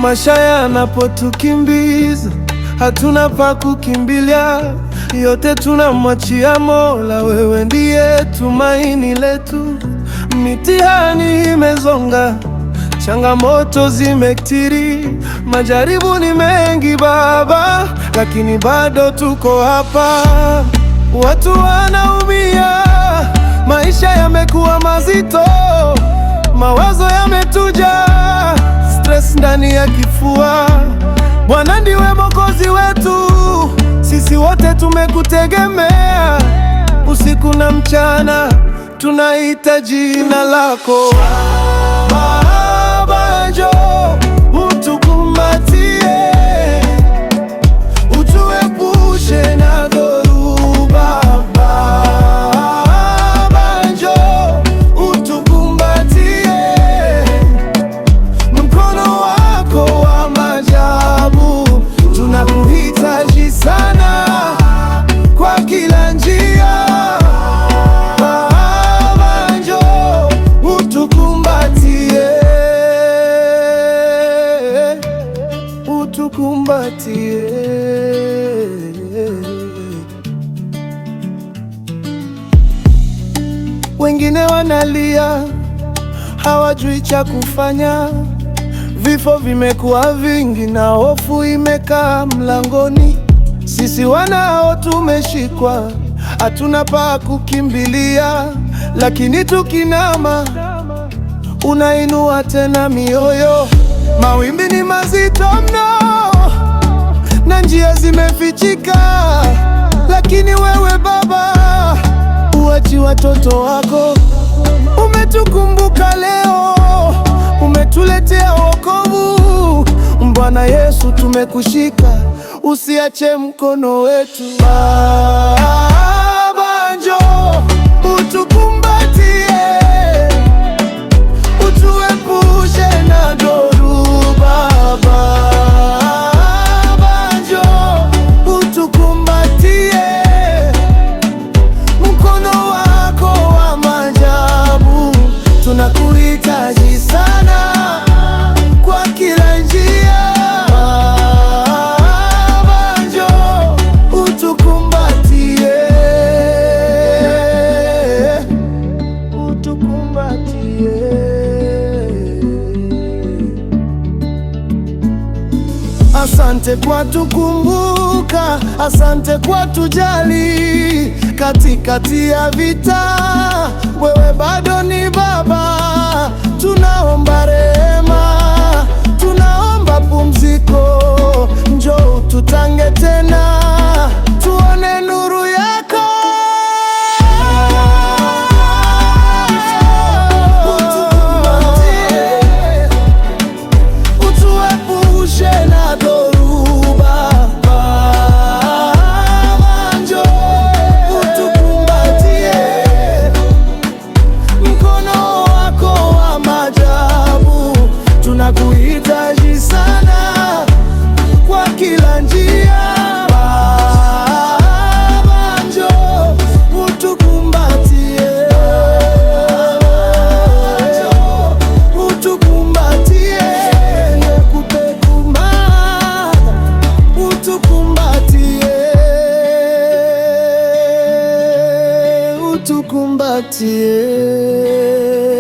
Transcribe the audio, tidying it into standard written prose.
Maisha yanapotukimbiza, hatuna pa kukimbilia, yote tunamwachia Mola. Wewe ndiye tumaini letu. Mitihani imezonga, changamoto zimekithiri, majaribu ni mengi Baba, lakini bado tuko hapa. Watu wanaumia, maisha yamekuwa mazito, mawazo yametuja, stress ndani ya kifua. Bwana ndiwe Mwokozi wetu, sisi wote tumekutegemea. Usiku na mchana tunaita jina lako. Baba, njoo utukumbatie, utuepushe na dhoruba. Baba, njoo utukumbatie, mkono wako wa maajabu. Tunakuhitaji sana kwa kila njia. Baba, njoo utukumbatie, utukumbatie. Wengine wanalia, hawajui cha kufanya. Vifo vimekuwa vingi na hofu imekaa mlangoni. Sisi wanao tumeshikwa, hatuna pa kukimbilia, lakini tukinama unainua tena mioyo. Mawimbi ni mazito mno na njia zimefichika, lakini wewe Baba uachi watoto wako. Umetukumbuka leo, umetuletea wokovu. Bwana Yesu, tumekushika, usiache mkono wetu. Baba, njoo utukumbatie, utuepushe na dhoruba. Baba, njoo utukumbatie, mkono wako wa maajabu. Tunakuhitaji sana kwa kila njia. Baba, njoo utukumbatie, utukumbatie. Asante kwa tukumbuka, asante kwa tujali. Katikati ya vita, wewe bado ni Baba. Tunaomba rehema, tunaomba pumziko. Njoo tutange tena, tuone nuru yako. Utukumbatie, utuepushe na dhoruba. Baba, njoo utukumbatie, mkono wako wa maajabu. Tunakuhitaji sana kwa kila njia. Baba, njoo utukumbatie, utukumbatie, nikupe kumbatia, utukumbatie, utukumbatie.